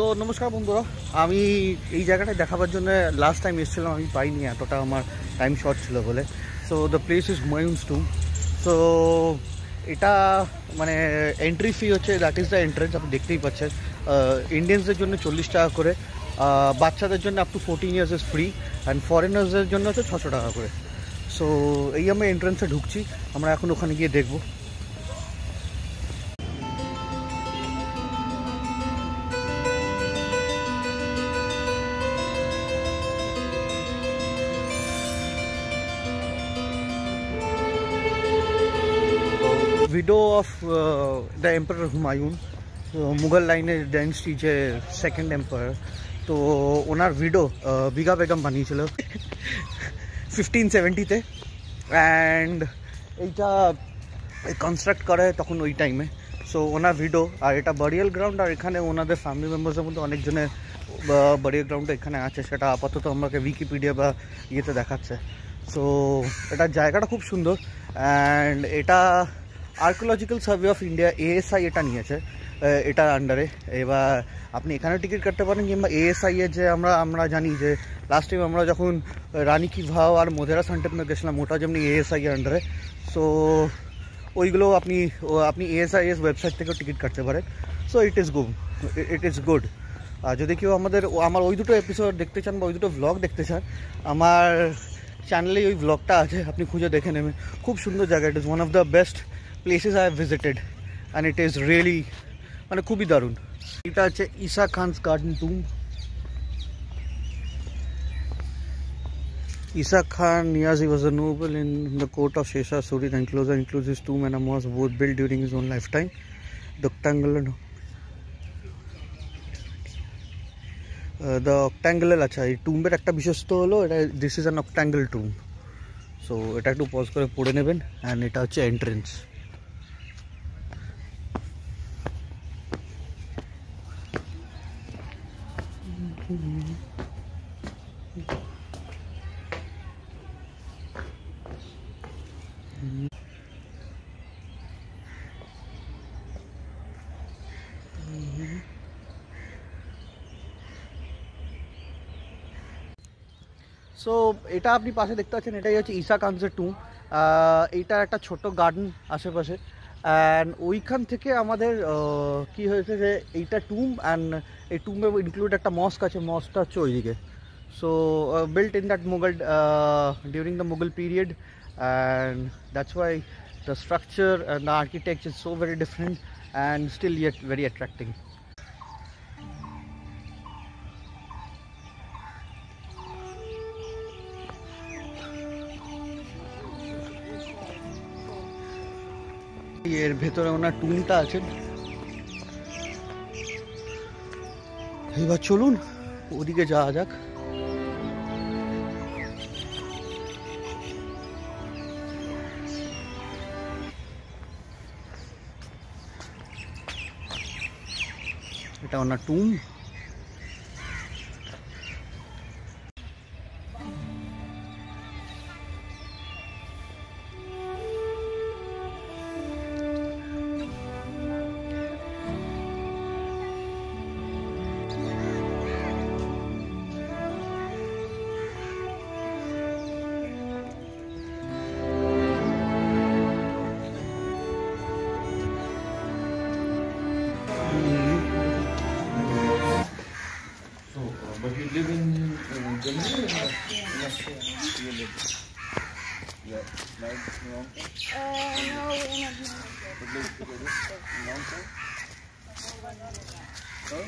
তো নমস্কার বন্ধুরা, আমি এই জায়গাটা দেখাবার জন্য লাস্ট টাইম এসেছিলাম, আমি পাইনি, এতটা আমার টাইম শর্ট ছিল বলে। So the place is Humayun's tomb. So এটা মানে এন্ট্রি ফি হচ্ছে, দ্যাট ইজ দ্য এন্ট্রেন্স, আপনি দেখতেই পাচ্ছেন। ইন্ডিয়ানসদের জন্য 40 টাকা করে, বাচ্চাদের জন্য up to 14 years is free, and ফরেনার্সদের জন্য হচ্ছে 600 টাকা করে। সো এই আমরা এন্ট্রেন্সে ঢুকছি, আমরা এখন ওখানে গিয়ে দেখবো। Widow of the empire Humayun, Mughal लाइने डायनेस्टी जे सेकेंड एम्पायर, तो ओनार विडो बीगा बेगम बानिয়েছিল 1570 एंड এইটা কনস্ট্রাক্ট করে তখন ওই টাইমে। সো ওনার ভিডো, আর এটা বারিয়াল গ্রাউন্ড, আর এখানে ওনাদের ফ্যামিলি মেম্বার্সের মধ্যে অনেকজনের বারিয়াল গ্রাউন্ডটা এখানে আছে, সেটা আপাতত আমাকে উইকিপিডিয়া বা ইয়েতে দেখাচ্ছে। সো এটার জায়গাটা খুব সুন্দর, অ্যান্ড এটা archaeological survey of India ASI এটা নিয়েছে, এটার আন্ডারে। এবার আপনি এখানে টিকিট কাটতে পারেন, কিংবা এএসআই এর যে আমরা জানি যে লাস্ট টাইম আমরা যখন রানী কি ভাও আর মোধেরা সান টেম্পলে গেছিলাম, ওটা যেমনি এএসআই এর আন্ডারে। সো ওইগুলো আপনি এএসআই এর ওয়েবসাইট থেকেও টিকিট কাটতে পারেন। So it is good. আর যদি কেউ আমার ওই দুটো এপিসোড দেখতে চান বা ওই দুটো ভ্লগ দেখতে চান, আমার চ্যানেলে ওই ভ্লগটা আছে, আপনি খুঁজে দেখে নেবেন। খুব সুন্দর জায়গা, it is one of the best places I have visited, and it is really মানে খুবই দারুণ। এটা হচ্ছে Isa Khan's garden tomb. Isa Khan Niazi was a noble in the court of Shesha Suri. The enclosure includes his tomb and a mosque, both built during his own lifetime. The octangular আচ্ছা, এই টুম্বের একটা বিশেষত্ব হলো এটা, this is an octangle tomb. So এটা একটু pause করে পড়ে নেবেন, অ্যান্ড এটা হচ্ছে এন্ট্রেন্স। সো এটা আপনি পাশে দেখতে পাচ্ছেন, এটাই হচ্ছে ঈসা খানসের টুম্ব। এইটা একটা ছোট গার্ডেন আশেপাশে, অ্যান্ড ওইখান থেকে আমাদের কি হয়েছে যে এইটা টুম্ব, অ্যান্ড এই টুম্বে ইনক্লুড একটা মস্ক আছে, মস্কটা হচ্ছে ওইদিকে। So built in that Mughal during the Mughal period, and that's why the structure and the architecture is so very different and still yet very attracting. এর ভেতরে ওনার টুমটা আছেন। এবার চলুন ওদিকে যাওয়া যাক। এটা ওনার টুম। But you live in Germany or not? Yes, you live. Yeah, right, wrong. No, we're not. You live together? Long time? Huh?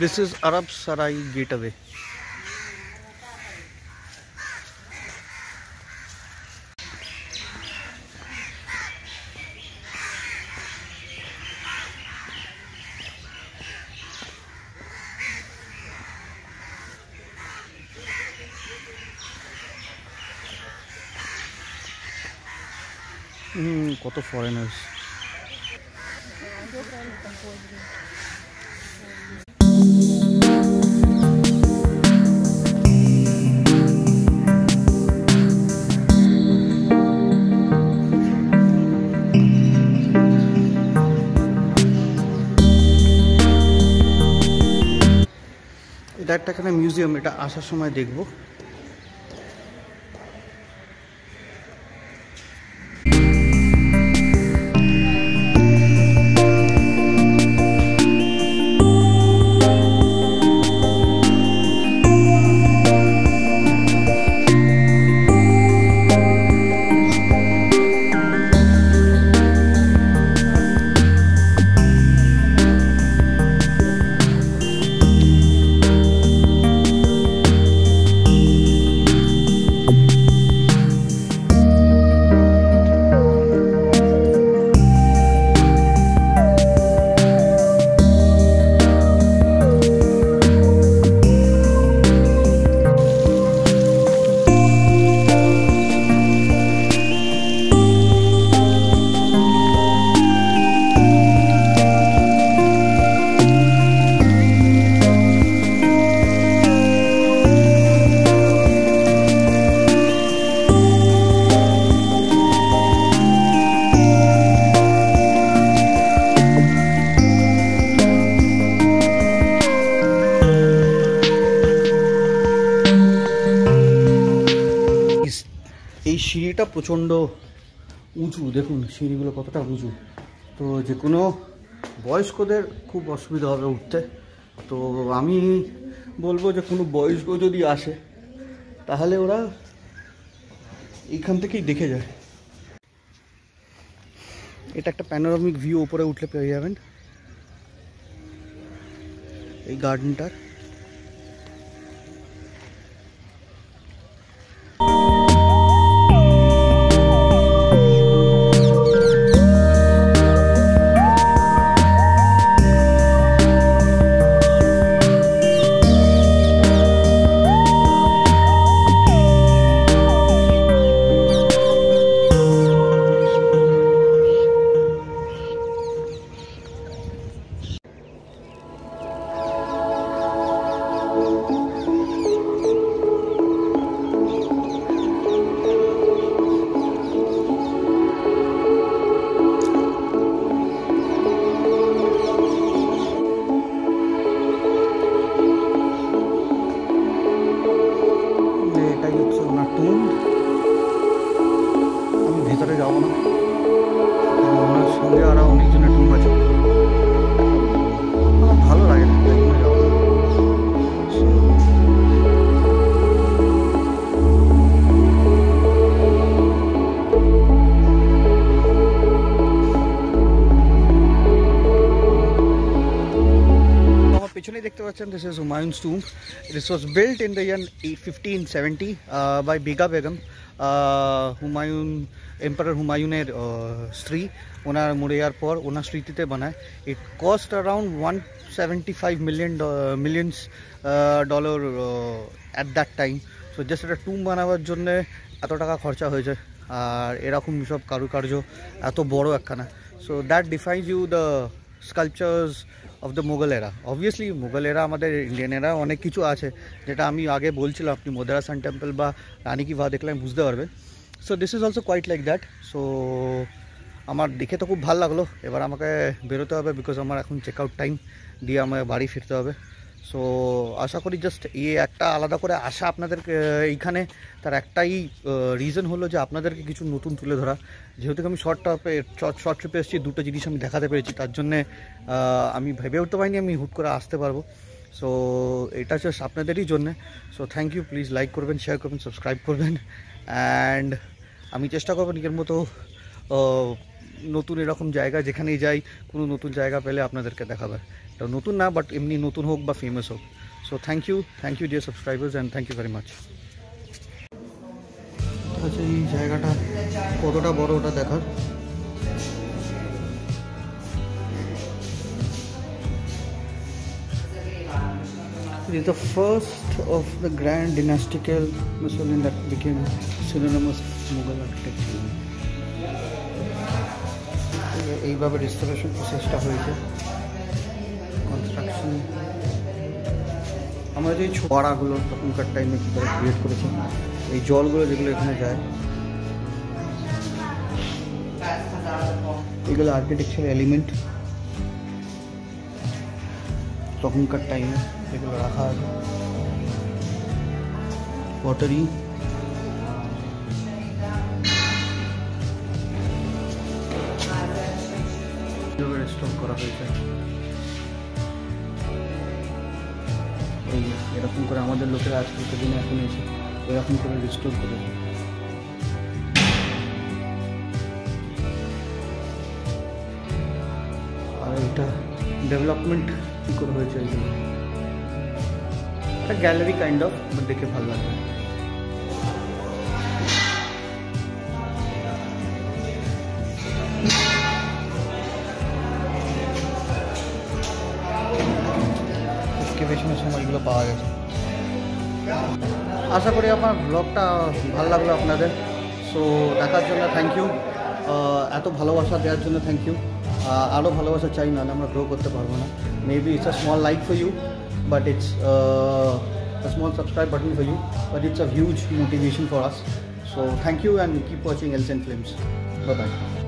This is Arab Sarai Gateway. কত ফরেনার্স। একটা এখানে মিউজিয়াম, এটা আসার সময় দেখবো। এই সিঁড়িটা প্রচণ্ড উঁচু, দেখুন সিঁড়িগুলো কতটা উঁচু, তো যে কোনো বয়স্কদের খুব অসুবিধা হবে উঠতে। তো আমি বলবো যে কোনো বয়স্ক যদি আসে তাহলে ওরা এইখান থেকেই দেখে যায়। এটা একটা প্যানোরামিক ভিউ, উপরে উঠলে পেয়ে যাবেন এই গার্ডেনটার। আমি ভেতরে যাবো না, ওনার সঙ্গে আরও অনেকজনের টুম আছে, আমার ভালো লাগে না যাবো না। পিছনেই দেখতে পাচ্ছেন, this is Humayun's tomb. This was built in the year 1570 by Bega Begum, Humayun, emperor হুমায়ুনের স্ত্রী। ওনার মরে যাওয়ার পর ওনার স্মৃতিতে বানায়। It cost around $175 millions at that time. So just একটা টুম বানাবার জন্যে এত টাকা খরচা হয়েছে, আর এরকম সব কারুকার্য এত বড় একখানা। So that defines you the sculptures of the Mughal era. Obviously Mughal এরা আমাদের ইন্ডিয়ান এরা অনেক কিছু আছে, যেটা আমি আগে বলছিলাম, আপনি মদেরা সান টেম্পল বা রানী কি ভাত দেখলে বুঝতে পারবেন। So this is also quite like that. So আমার দেখে তো খুব ভালো লাগলো। এবার আমাকে বেরোতে হবে, বিকজ আমার এখন চেক আউট টাইম দিয়ে আমাকে বাড়ি ফিরতে হবে। সো আশা করি জাস্ট একটা আলাদা করে আসা আপনাদেরকে এইখানে, তার একটাই রিজন হলো যে আপনাদেরকে কিছু নতুন তুলে ধরা। যেহেতু আমি শর্ট ট্রিপে এসেছি, দুটো জিনিস আমি দেখাতে পেরেছি, তার জন্যে আমি ভেবে উঠতে পারিনি আমি হুট করে আসতে পারবো। সো এটা জাস্ট আপনাদেরই জন্যে। So thank you, please like করবেন, শেয়ার করবেন, সাবস্ক্রাইব করবেন, অ্যান্ড আমি চেষ্টা করবো নিজের মতো নতুন এরকম জায়গা যেখানেই যাই, কোনো নতুন জায়গা পেলে আপনাদেরকে দেখাবে। এটা নতুন না, বাট এমনি নতুন হোক বা ফেমাস হোক। So thank you dear subscribers, and thank you very much. আচ্ছা, এই জায়গাটা কতটা বড় ওটা দেখার। It is the first of the grand dynastical Muslim that became synonymous with Mughal architecture. এইভাবে রেস্টোরেশন প্রসেসটা হয়েছে, কনস্ট্রাকশন। আমরা যে ছোয়ারাগুলো তখনকার টাইমে কী করে ক্রিয়েট করেছি, এই জলগুলো যেগুলো এখানে যায়, এগুলো আর্কিটেকচার এলিমেন্ট তখনকার টাইমে এগুলো রাখা আছে। পটারি, স্টক করা হয়েছে। এই এরকম করে আমাদের লোকেরা আজকালকার দিনে এখন এসে এরকম করে রিস্টোর করে। আর এটা ডেভেলপমেন্ট কী করে হয়েছে, এইগুলো একটা গ্যালারি কাইন্ড অফ, বাট দেখে ভালো লাগে। এক্সকেভেশনের সময় এগুলো পাওয়া গেছে। আশা করি আমার ব্লগটা ভালো লাগলো আপনাদের। সো দেখার জন্য থ্যাংক ইউ, এত ভালোবাসা দেওয়ার জন্য থ্যাংক ইউ। আরও ভালোবাসা চাই, নাহলে আমরা গ্রো করতে পারবো না। Maybe it's a small like for you, but it's a small subscribe button for you, but it's a huge motivation for us. So thank you and keep watching Elsen Films. Bye bye.